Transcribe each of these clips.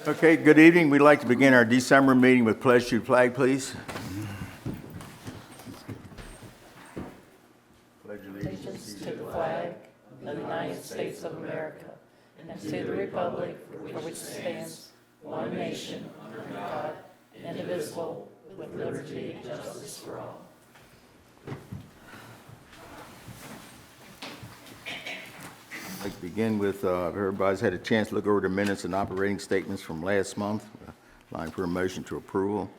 Okay, good evening. We'd like to begin our December meeting with pledge to the flag, please. Allegiance to the flag of the United States of America and to the republic for which it stands, one nation, under God, indivisible, with liberty and justice for all. I'd like to begin with, if everybody's had a chance to look over the minutes and operating statements from last month. Line for a motion to approval.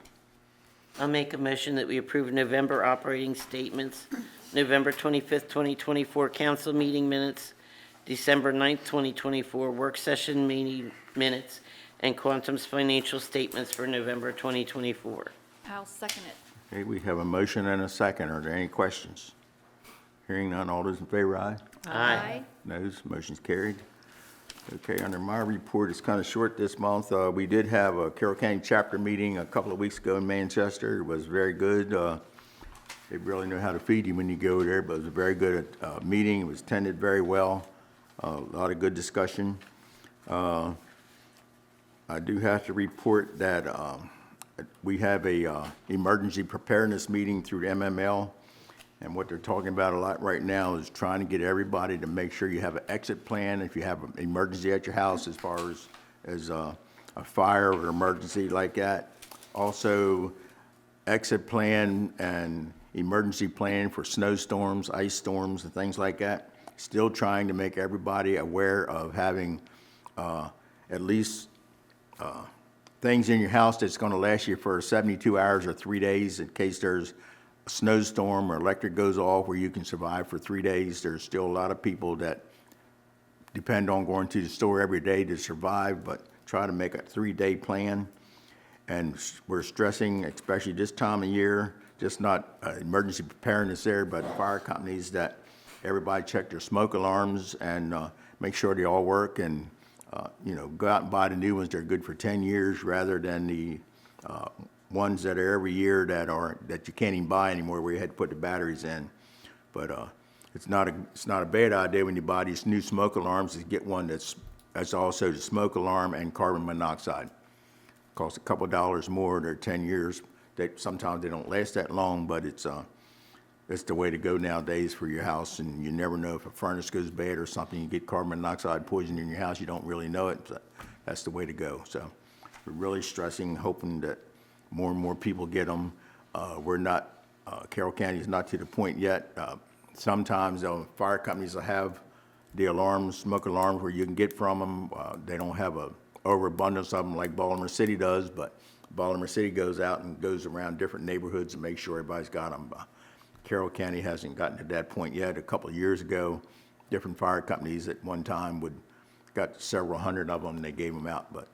I'll make a motion that we approve November operating statements, November 25th, 2024 council meeting minutes, December 9th, 2024 work session meeting minutes, and Quantum's financial statements for November 2024. I'll second it. Okay, we have a motion and a second. Are there any questions? Hearing none, all those in favor, aye? Aye. Noes, motion's carried. Okay, under my report, it's kind of short this month. We did have a Carroll County chapter meeting a couple of weeks ago in Manchester. It was very good. They really know how to feed you when you go there, but it was a very good meeting. It was attended very well. A lot of good discussion. I do have to report that we have a emergency preparedness meeting through the MML. And what they're talking about a lot right now is trying to get everybody to make sure you have an exit plan if you have an emergency at your house as far as a fire or emergency like that. Also, exit plan and emergency plan for snowstorms, ice storms, and things like that. Still trying to make everybody aware of having at least things in your house that's going to last you for 72 hours or 3 days in case there's a snowstorm or electric goes off where you can survive for 3 days. There's still a lot of people that depend on going to the store every day to survive, but try to make a 3-day plan. And we're stressing, especially this time of year, just not emergency preparedness there, but fire companies, that everybody check their smoke alarms and make sure they all work, and go out and buy the new ones. They're good for 10 years rather than the ones that are every year that you can't even buy anymore, where you had to put the batteries in. But it's not a bad idea when you buy these new smoke alarms to get one that's also the smoke alarm and carbon monoxide. Costs a couple dollars more. They're 10 years. Sometimes they don't last that long, but it's the way to go nowadays for your house. And you never know if a furnace goes bad or something. You get carbon monoxide poison in your house. You don't really know it. But that's the way to go. So we're really stressing, hoping that more and more people get them. We're not, Carroll County is not to the point yet. Sometimes fire companies will have the alarms, smoke alarms, where you can get from them. They don't have a overabundance of them like Baltimore City does, but Baltimore City goes out and goes around different neighborhoods and makes sure everybody's got them. Carroll County hasn't gotten to that point yet. A couple of years ago, different fire companies at one time got several hundred of them and they gave them out, but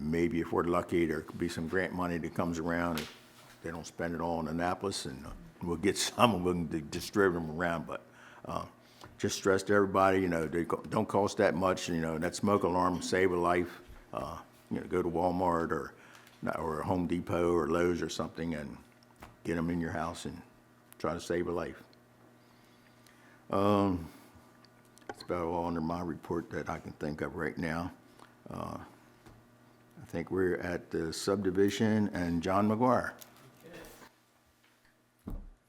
maybe if we're lucky, there could be some grant money that comes around. If they don't spend it all in Annapolis, and we'll get some and we can distribute them around. But just stress to everybody, they don't cost that much. That smoke alarm save a life. Go to Walmart or Home Depot or Lowe's or something and get them in your house and try to save a life. That's about all under my report that I can think of right now. I think we're at the subdivision and John McGuire.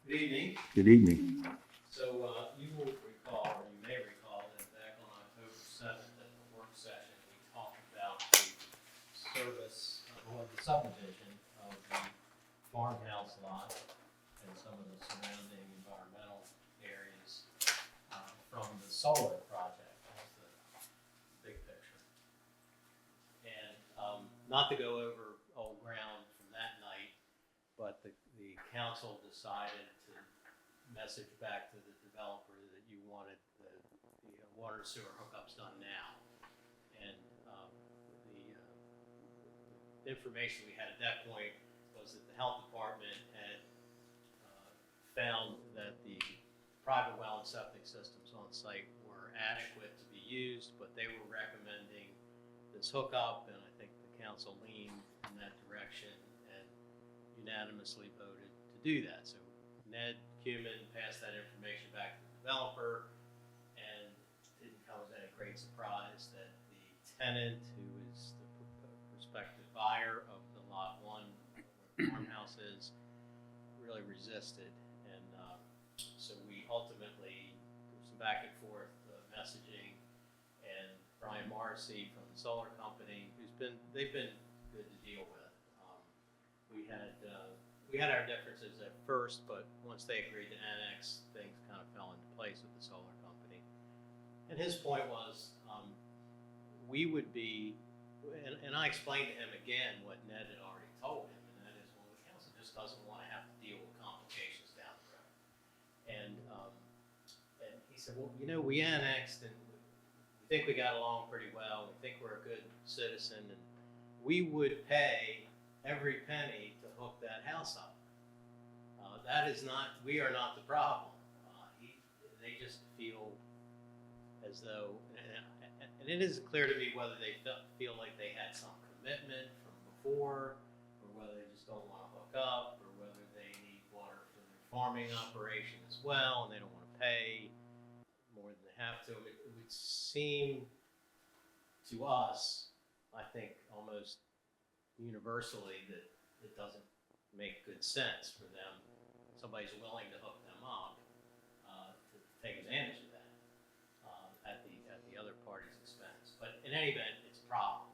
Good evening. Good evening. So you will recall, or you may recall, that back on October 7th at the work session, we talked about the service, or the subdivision of the farmhouse lot and some of the surrounding environmental areas from the solar project. That's the big picture. And not to go over old ground from that night, but the council decided to message back to the developer that you wanted the water and sewer hookups done now. And the information we had at that point was that the health department had found that the private well and septic systems on site were adequate to be used, but they were recommending this hookup, and I think the council leaned in that direction and unanimously voted to do that. So Ned Cuman passed that information back to the developer, and it didn't come as any great surprise that the tenant, who is the buyer of the Lot 1, where the farmhouse is, really resisted. And so we ultimately, there was some back and forth messaging, and Brian Morrissey from the solar company, they've been good to deal with. We had our differences at first, but once they agreed to annex, things kind of fell into place with the solar company. And his point was, we would be, and I explained to him again what Ned had already told him, and that is, well, the council just doesn't want to have to deal with complications down the road. And he said, well, you know, we annexed, and we think we got along pretty well. We think we're a good citizen, and we would pay every penny to hook that house up. That is not, we are not the problem. They just feel as though, and it isn't clear to me whether they feel like they had some commitment from before, or whether they just don't want to hook up, or whether they need water for their farming operation as well, and they don't want to pay more than they have to. It would seem to us, I think, almost universally that it doesn't make good sense for them. Somebody's willing to hook them up to take advantage of that at the other party's expense. But in any event, it's a problem.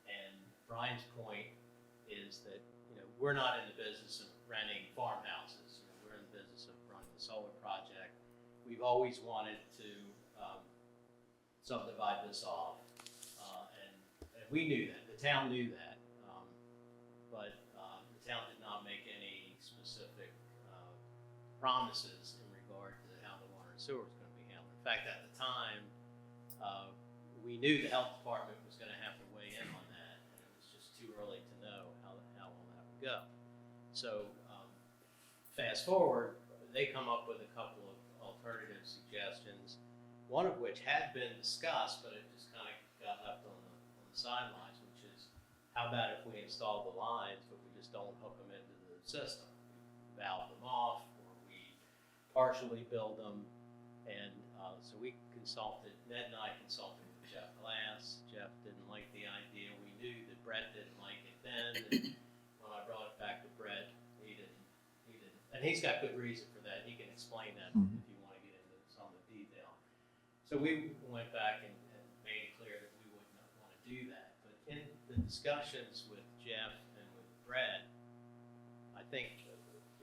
And Brian's point is that, you know, we're not in the business of renting farmhouses. You know, we're in the business of running the solar project. We've always wanted to subdivide this off, and we knew that. The town knew that, but the town did not make any specific promises in regard to how the water and sewer was going to be handled. In fact, at the time, we knew the health department was going to have to weigh in on that, and it was just too early to know how all that would go. So fast forward, they come up with a couple of alternative suggestions, one of which had been discussed, but it just kind of got left on the sidelines, which is, how about if we install the lines, but we just don't hook them into the system? We valve them off, or we partially build them. And so we consulted, Ned and I consulted with Jeff Glass. Jeff didn't like the idea. We knew that Brett didn't like it then. And when I brought it back to Brett, he didn't. And he's got good reason for that. He can explain that if you want to get into some of the detail. So we went back and made it clear that we would not want to do that. But in the discussions with Jeff and with Brett, I think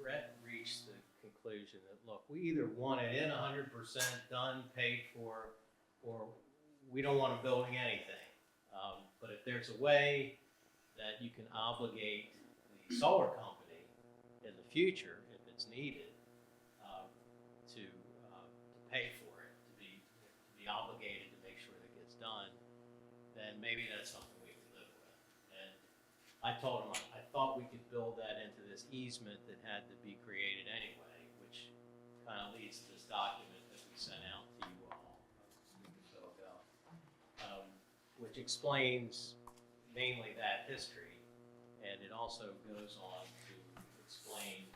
Brett reached the conclusion that, look, we either want it in 100% done, paid for, or we don't want them building anything. But if there's a way that you can obligate the solar company in the future, if it's needed, to pay for it, to be obligated to make sure that it gets done, then maybe that's something we can live with. And I told him I thought we could build that into this easement that had to be created anyway, which kind of leads to this document that we sent out to you all a week or so ago, which explains mainly that history, and it also goes on to explain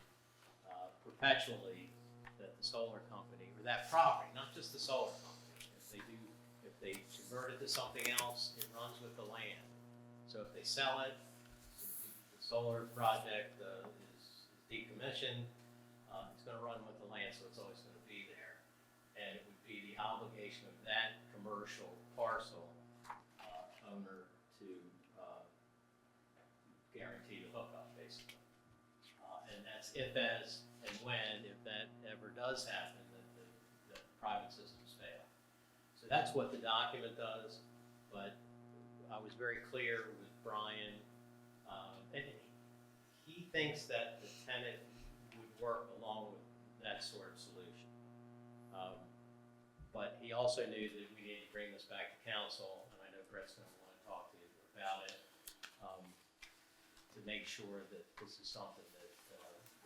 perpetually that the solar company, or that property, not just the solar company, if they convert it to something else, it runs with the land. So if they sell it, the solar project is decommissioned, it's going to run with the land, so it's always going to be there. And it would be the obligation of that commercial parcel owner to guarantee the hookup, basically. And that's if, as, and when, if that ever does happen, that the private systems fail. So that's what the document does, but I was very clear with Brian, and he thinks that the tenant would work along with that sort of solution. But he also knew that we needed to bring this back to council, and I know Brett's going to want to talk to you about it, to make sure that this is something that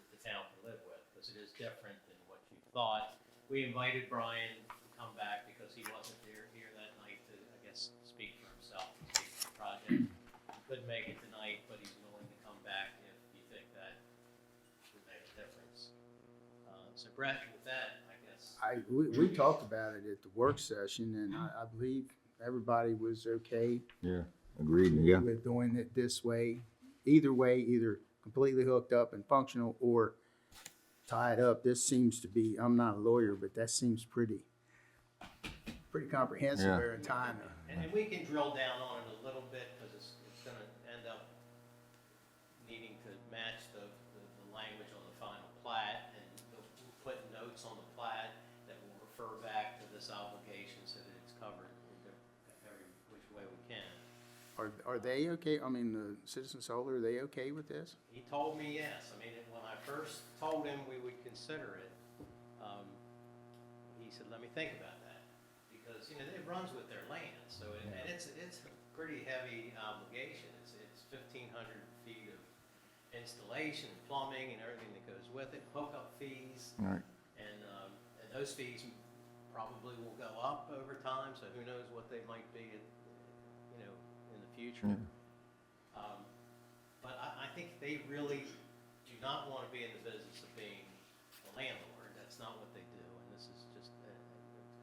the town can live with, because it is different than what you thought. We invited Brian to come back because he wasn't here that night to, I guess, speak for himself and speak for the project. He couldn't make it tonight, but he's willing to come back if you think that would make a difference. So Brett, with that, I guess. We talked about it at the work session, and I believe everybody was okay. Yeah. Agreed, yeah. with doing it this way. Either way, either completely hooked up and functional or tied up. This seems to be, I'm not a lawyer, but that seems pretty comprehensive Yeah. there in time. And we can drill down on it a little bit, because it's gonna end up needing to match the language on the final plat, and we'll put notes on the plat that will refer back to this obligation so that it's covered in every which way we can. Are they okay? I mean, the Citizen Solar, are they okay with this? He told me yes. I mean, when I first told him we would consider it, he said, let me think about that. Because, you know, it runs with their land, so, and it's a pretty heavy obligation. It's 1,500 feet of installation, plumbing, and everything that goes with it, hookup fees. All right. And those fees probably will go up over time, so who knows what they might be, you know, in the future. But I think they really do not want to be in the business of being a landlord. That's not what they do, and this is just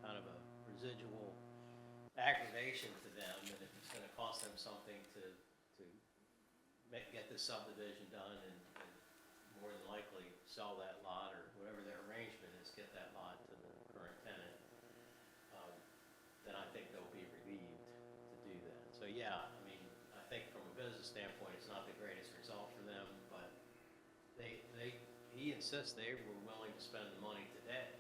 kind of a residual aggravation to them, that if it's going to cost them something to get this subdivision done and more than likely sell that lot or whatever their arrangement is, get that lot to the current tenant, then I think they'll be relieved to do that. So yeah, I mean, I think from a business standpoint, it's not the greatest result for them, but he insists they were willing to spend the money today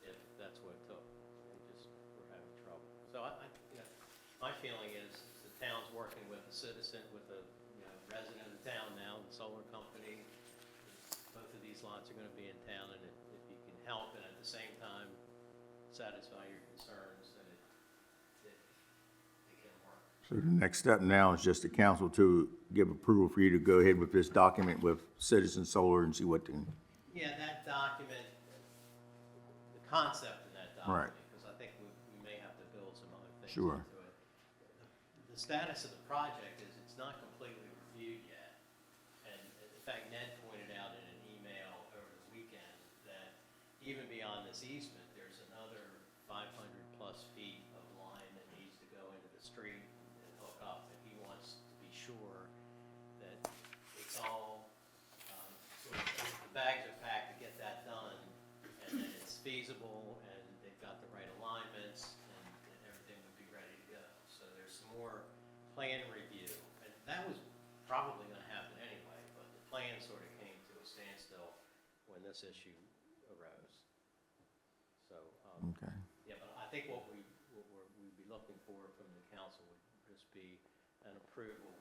if that's what it took. They just were having trouble. So you know, my feeling is the town's working with a citizen, with a resident of the town now, the solar company. Both of these lots are going to be in town, and if you can help and at the same time satisfy your concerns, then it can work. So the next step now is just the council to give approval for you to go ahead with this document with Citizen Solar and see what the, Yeah, that document, the concept in that Right. document, because I think we may have to build some other things Sure. into it. The status of the project is it's not completely reviewed yet. And in fact, Ned pointed out in an email over the weekend that even beyond this easement, there's another 500 plus feet of line that needs to go into the street and hook up. And he wants to be sure that it's all, sort of, the bags are packed to get that done, and that it's feasible, and they've got the right alignments, and everything would be ready to go. So there's some more plan review, and that was probably gonna happen anyway, but the plan sort of came to a standstill when this issue arose. So, okay. yeah, but I think what we'd be looking for from the council would just be an approval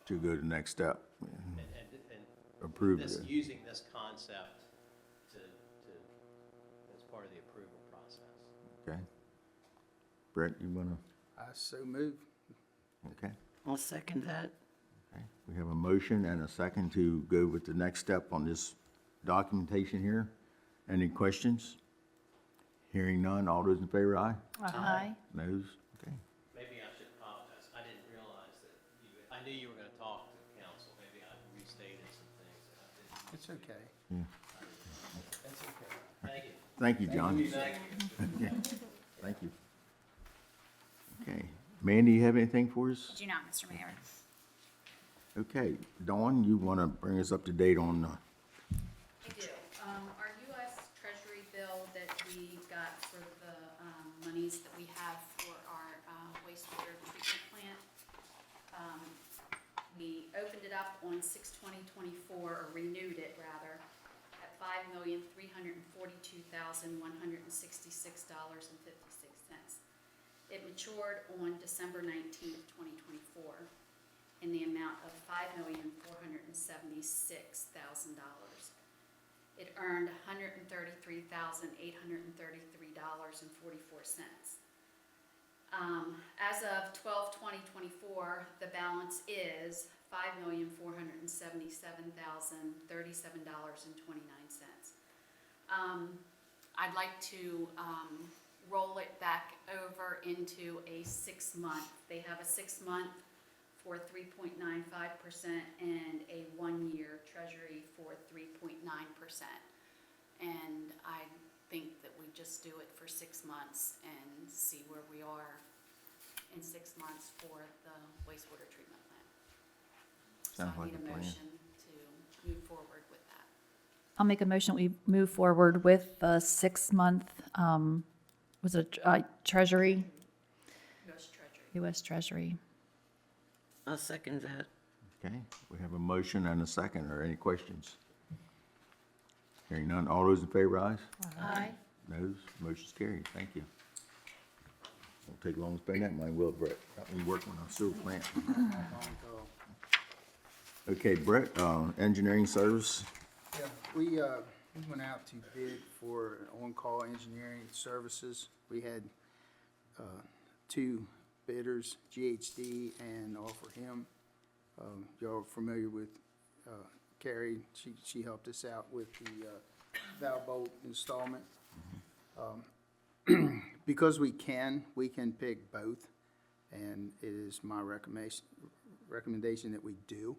To go to the next step. and Approve this, it. using this concept to as part of the approval process. Okay. Brett, you wanna, I so move. okay. I'll second that. Okay. We have a motion and a second to go with the next step on this documentation here. Any questions? Hearing none, all those in favor, aye? Aye. Noes? Okay. Maybe I should apologize. I didn't realize that I knew you were gonna talk to council. Maybe I restated some things that I didn't. It's okay. That's okay. Thank you. Thank you, John. Thank you. Thank you. Okay. Mandy, you have anything for us? Do not, Mr. Mayor. Okay. Dawn, you wanna bring us up to date on, I do. Our U.S. Treasury bill that we got for the monies that we have for our wastewater treatment plant, we opened it up on 6/20/24, or renewed it rather, at $5,342,166.56. It matured on December 19th, 2024, in the amount of $5,476,000. It earned $133,833.44. As of 12/20/24, the balance is $5,477,037.29. I'd like to roll it back over into a 6-month. They have a 6-month for 3.95% and a 1-year treasury for 3.9%. And I think that we just do it for 6 months and see where we are in 6 months for the wastewater treatment plant. So Sounds I like need a a plan. motion to move forward with that. I'll make a motion, we move forward with the 6-month, was it Treasury, U.S. Treasury. U.S. Treasury. I'll second that. Okay, we have a motion and a second. Are any questions? Hearing none. All those in favor, ayes? Aye. Noes? Motion's carried. Thank you. Won't take long to spend that money, will it, Brett? Got me working on a sewer plant. Okay, Brett, engineering service. Yeah, we went out to bid for on-call engineering services. We had, 2 bidders, GHD and Offer Him. Y'all are familiar with, Carrie, she helped us out with the, valve bolt installment. Because we can pick both, and it is my recommendation that we do,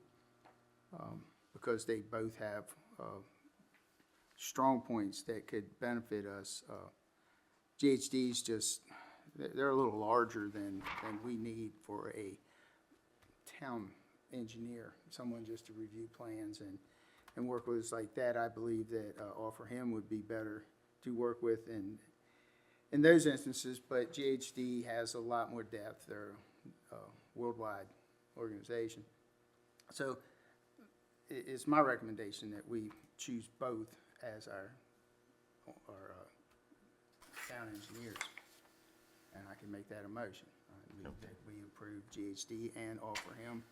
because they both have, strong points that could benefit us. GHD's just, they're a little larger than we need for a town engineer, someone just to review plans and work with us like that. I believe that Offer Him would be better to work with in those instances, but GHD has a lot more depth. They're a worldwide organization. So it's my recommendation that we choose both as our town engineers, and I can make that a motion. That we approve GHD and Offer Him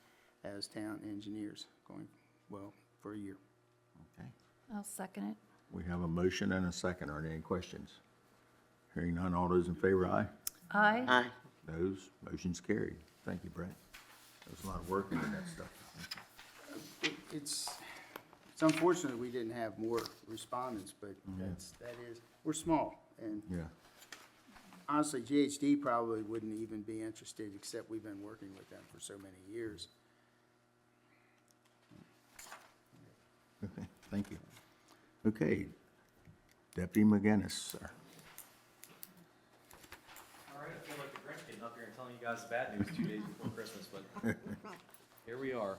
as town engineers going, well, for a year. Okay. I'll second it. We have a motion and a second. Are there any questions? Hearing none. All those in favor, aye? Aye. Aye. Those, motion's carried. Thank you, Brett. There's a lot of work into that stuff. It's unfortunate we didn't have more respondents, but we're small, and Yeah. honestly, GHD probably wouldn't even be interested, except we've been working with them for so many years. Okay, thank you. Okay, Deputy McGinnis, sir. All right, I feel like the Grinch getting up here and telling you guys the bad news 2 days before Christmas, but here we are.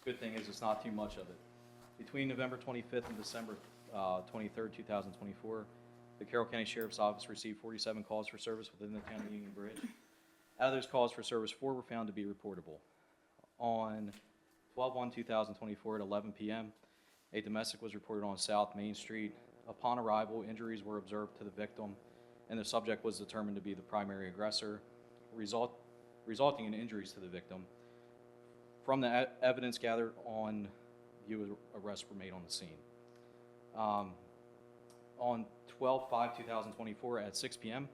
Good thing is it's not too much of it. Between November 25th and December 23rd, 2024, the Carroll County Sheriff's Office received 47 calls for service within the town of Union Bridge. Out of those calls for service, 4 were found to be reportable. On 12/1/2024 at 11 p.m., a domestic was reported on South Main Street. Upon arrival, injuries were observed to the victim, and the subject was determined to be the primary aggressor, resulting in injuries to the victim. From the evidence gathered on view, arrests were made on the scene. On 12/5/2024 at 6 p.m.,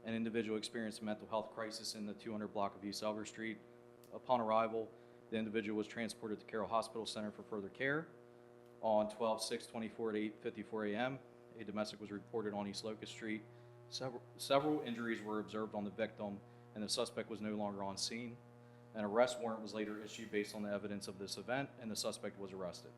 an individual experienced a mental health crisis in the 200 block of East Elver Street. Upon arrival, the individual was transported to Carroll Hospital Center for further care. On 12/6/24 at 8:54 a.m., a domestic was reported on East Locust Street. Several injuries were observed on the victim, and the suspect was no longer on scene. An arrest warrant was later issued based on the evidence of this event, and the suspect was arrested.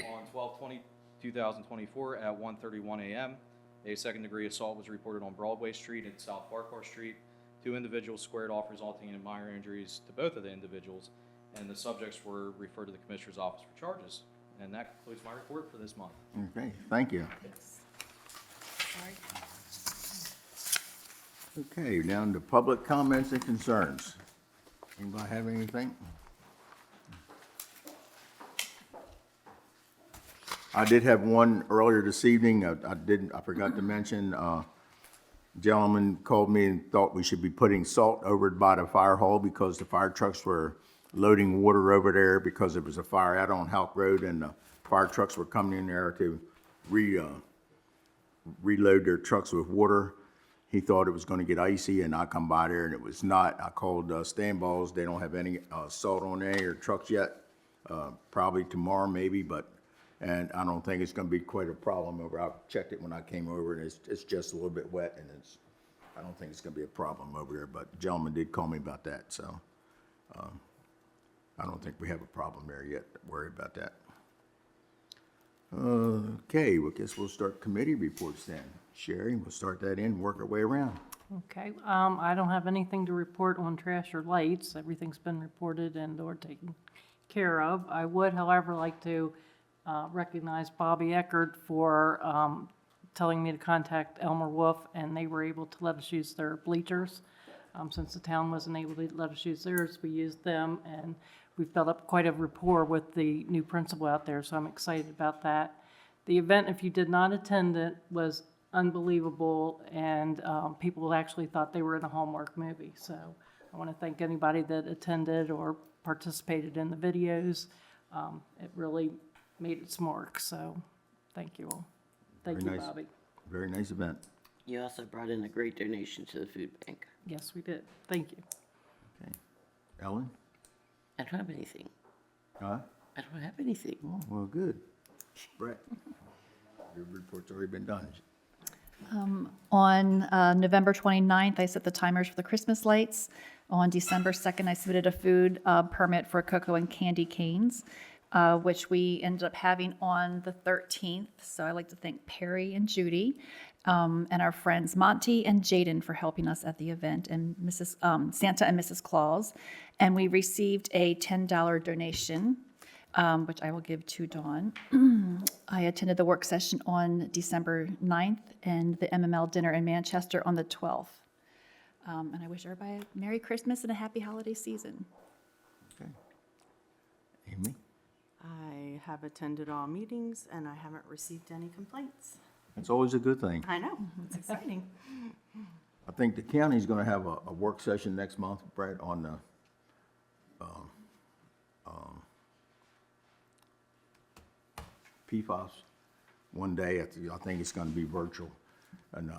On 12/20/2024 at 1:31 a.m., a second-degree assault was reported on Broadway Street and South Farquhar Street. 2 individuals squared off, resulting in minor injuries to both of the individuals, and the subjects were referred to the Commissioner's Office for charges. And that concludes my report for this month. Okay, thank you. Sorry. Okay, down to public comments and concerns. Anybody have anything? I did have one earlier this evening. I forgot to mention, gentleman called me and thought we should be putting salt over by the fire hall because the fire trucks were loading water over there because there was a fire out on Houck Road, and the fire trucks were coming in there to reload their trucks with water. He thought it was gonna get icy, and I come by there and it was not. I called Stan Balls. They don't have any salt on any of their trucks yet. Probably tomorrow maybe, and I don't think it's gonna be quite a problem over. I checked it when I came over, and it's just a little bit wet, and I don't think it's gonna be a problem over there, but the gentleman did call me about that, so I don't think we have a problem there yet. Worry about that. Okay, well, I guess we'll start committee reports then. Sherry, we'll start that in, work our way around. Okay, I don't have anything to report on trash or lights. Everything's been reported and or taken care of. I would, however, like to recognize Bobby Eckert for telling me to contact Elmer Wolf, and they were able to let us use their bleachers. Since the town wasn't able to let us use theirs, we used them, and we've built up quite a rapport with the new principal out there, so I'm excited about that. The event, if you did not attend it, was unbelievable, and people actually thought they were in a Hallmark movie. So I want to thank anybody that attended or participated in the videos. It really made its mark, so thank you all. Thank you, Very nice. Bobby. Very nice event. You also brought in a great donation to the food bank. Yes, we did. Thank you. Okay. Ellen? I don't have anything. Huh? I don't have anything. Oh, well, good. Brett? Your report's already been done. On November 29th, I set the timers for the Christmas lights. On December 2nd, I submitted a food permit for cocoa and candy canes, which we ended up having on the 13th. So I'd like to thank Perry and Judy and our friends Monty and Jaden for helping us at the event, and Mrs. Santa and Mrs. Claus. And we received a $10 donation, which I will give to Dawn. I attended the work session on December 9th and the MML dinner in Manchester on the 12th. And I wish everybody a Merry Christmas and a happy holiday season. Okay. Amy? I have attended all meetings and I haven't received any complaints. That's always a good thing. I know, it's exciting. I think the county's gonna have a work session next month, Brett, on the, PFAS. One day, I think it's gonna be virtual, and,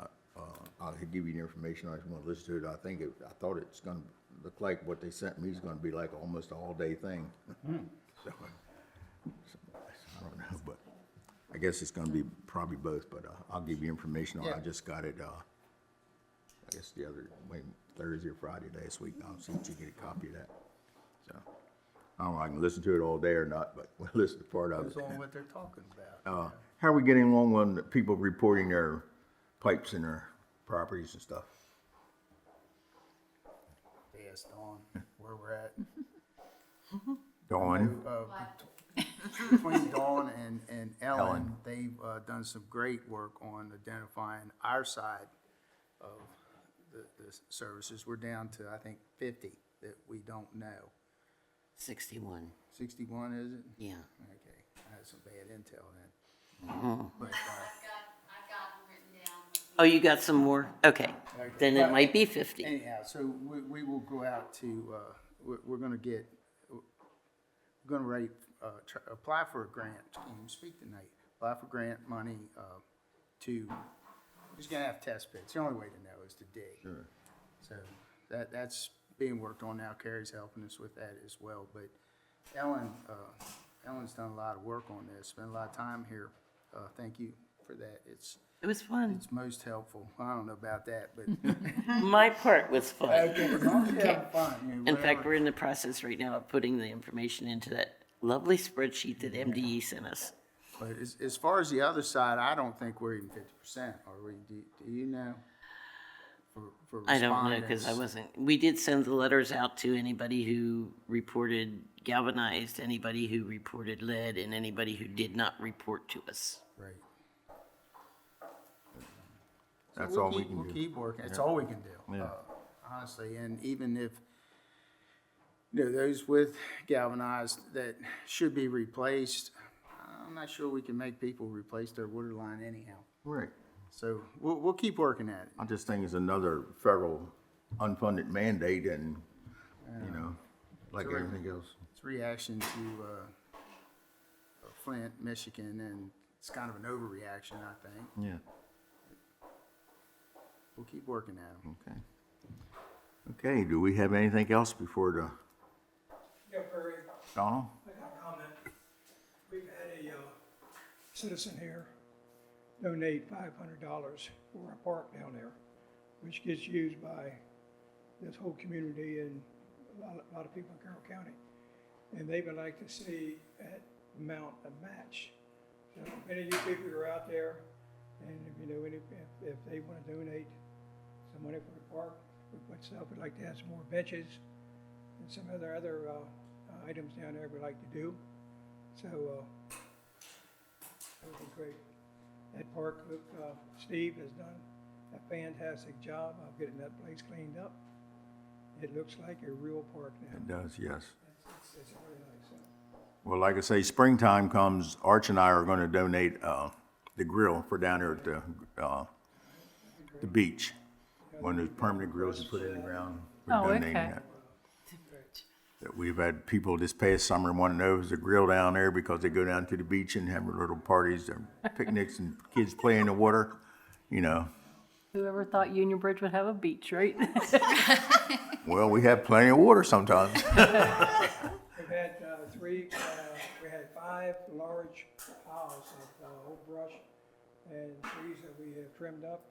I'll give you the information, I just wanna listen to it, I thought it's gonna look like what they sent me is gonna be like almost an all-day thing. So, I don't know, but I guess it's gonna be probably both, but, I'll give you information on it, I Yeah. just got it, I guess Thursday or Friday last week. I'll see if you get a copy of that. So, I don't know if I can listen to it all day or not, but we'll listen to part of Depends it. on what they're talking about. How are we getting along when people reporting their pipes in their properties and stuff? They asked Dawn where we're at. Dawn? Between Dawn and Ellen, Ellen. they've done some great work on identifying our side of the services. We're down to, I think, 50 that we don't know. 61. 61, is it? Yeah. Okay, I had some bad intel then. But, I've got them written down. Oh, you got some more? Okay. Then it might be 50. anyhow, so we will go out to, we're gonna get, we're gonna apply for a grant, can't even speak tonight, apply for grant money, we're just gonna have test pits, the only way to know is to dig. Sure. So that's being worked on now, Carrie's helping us with that as well, but Ellen's done a lot of work on this, spent a lot of time here, thank you for that, It was fun. it's most helpful, I don't know about that, but. My part was fun. As long as you have fun, you know, In fact, whatever. we're in the process right now of putting the information into that lovely spreadsheet that MDE sent us. But as far as the other side, I don't think we're even 50%, are we? Do you know? For I don't know, because respondents? we did send the letters out to anybody who reported galvanized, anybody who reported lead, and anybody who did not report to us. Right. That's So all we can We'll do. keep working, it's all we can do, Yeah. honestly, and even if, those with galvanized that should be replaced, I'm not sure we can make people replace their water line anyhow. Right. So we'll keep working at it. I just think it's another federal unfunded mandate and, like Correct. everything else. It's a reaction to Flint, Michigan, and it's kind of an overreaction, I think. Yeah. We'll keep working at them. Okay. Okay, do we have anything else before the, Yeah, Perry, Donald? I got a comment. We've had a citizen here donate $500 for a park down there, which gets used by this whole community and a lot of people in Carroll County. And they would like to see that amount a match. So if any of you people are out there, and if if they want to donate some money for the park. We put stuff, we'd like to have some more benches and some other items down there we'd like to do. So, that would be great. That park, Steve has done a fantastic job of getting that place cleaned up. It looks like a real park now. It does, yes. It's really nice. Well, like I say, springtime comes, Arch and I are gonna donate, the grill for down there at the beach. One of those permanent grills you put in the ground, we're Oh, donating okay. that. That we've had people this past summer wanting to know if there's a grill down there because they go down to the beach and have little parties, or picnics, and kids play in the water, you know. Whoever thought Union Bridge would have a beach, right? Well, we have plenty of water sometimes. We've had we had 5 large piles of old brush and trees that we have trimmed up,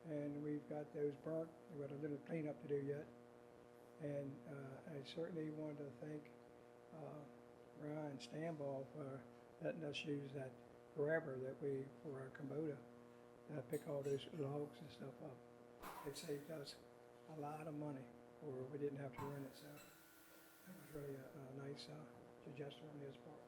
and we've got those burnt. We've got a little cleanup to do yet. And I certainly want to thank Ryan Stanball for letting us use that grabber that for our Kubota, pick all those logs and stuff up. It saved us a lot of money, or we didn't have to run it, so that was really a nice suggestion on his part.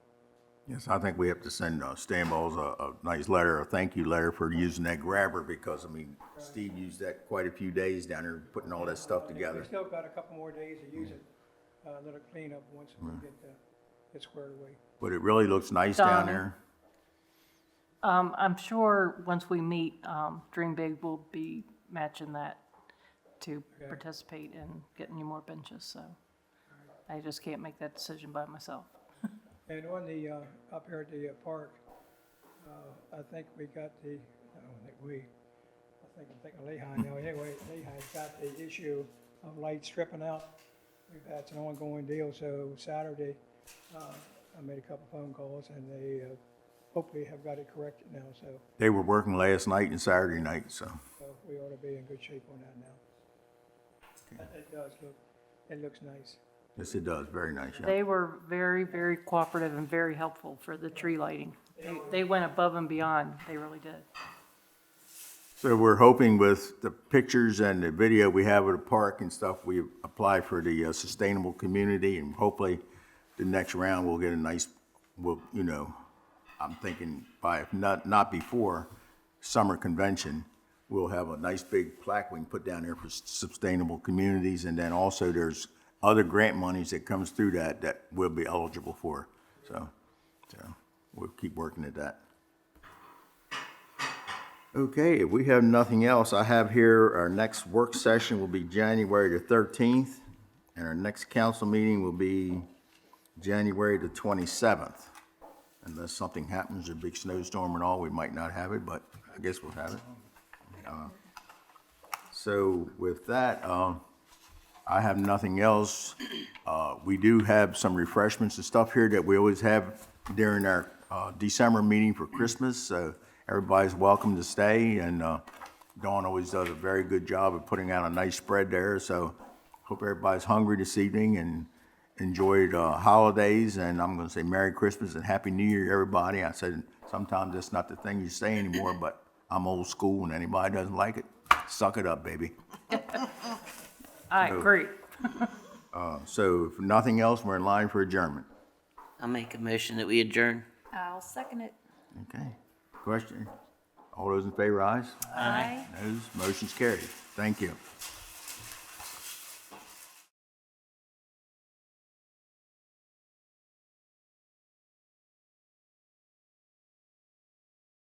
Yes, I think we have to send Stanballs a nice letter, a thank you letter for using that grabber, because, I mean, Steve used that quite a few days down there, putting all that stuff together. We still got a couple more days to use it, a little cleanup once we get squared away. But it really looks nice down Done. there. I'm sure once we meet, Dream Big will be matching that to participate in getting you more benches, so I just can't make that decision by myself. And on the, up here at the park, I think we got I'm thinking Lehigh now, anyway, Lehigh's got the issue of light stripping out. We've had an ongoing deal, so Saturday, I made a couple phone calls, and they hopefully have got it corrected now, so They were working last night and Saturday night, so. we ought to be in good shape on that now. It does look, it looks nice. Yes, it does, very nice, yeah. They were very, very cooperative and very helpful for the tree lighting. They went above and beyond, they really did. So we're hoping with the pictures and the video we have of the park and stuff, we apply for the sustainable community, and hopefully the next round we'll get a nice, I'm thinking by, if not before, summer convention, we'll have a nice big plaque we can put down there for sustainable communities, and then also there's other grant monies that comes through that we'll be eligible for. So we'll keep working at that. Okay, if we have nothing else, I have here our next work session will be January the 13th, and our next council meeting will be January the 27th. Unless something happens, a big snowstorm and all, we might not have it, but I guess we'll have it. So with that, I have nothing else. We do have some refreshments and stuff here that we always have during our December meeting for Christmas. So everybody's welcome to stay, and Dawn always does a very good job of putting out a nice spread there. So hope everybody's hungry this evening and enjoyed holidays. And I'm going to say Merry Christmas and Happy New Year, everybody. I said sometimes that's not the thing you say anymore, but I'm old school, and anybody doesn't like it, suck it up, baby. I agree. So if nothing else, we're in line for adjournment. I'll make a motion that we adjourn. I'll second it. Okay. Question? All those in favor, ayes? Aye. Noes? Motion's carried. Thank you.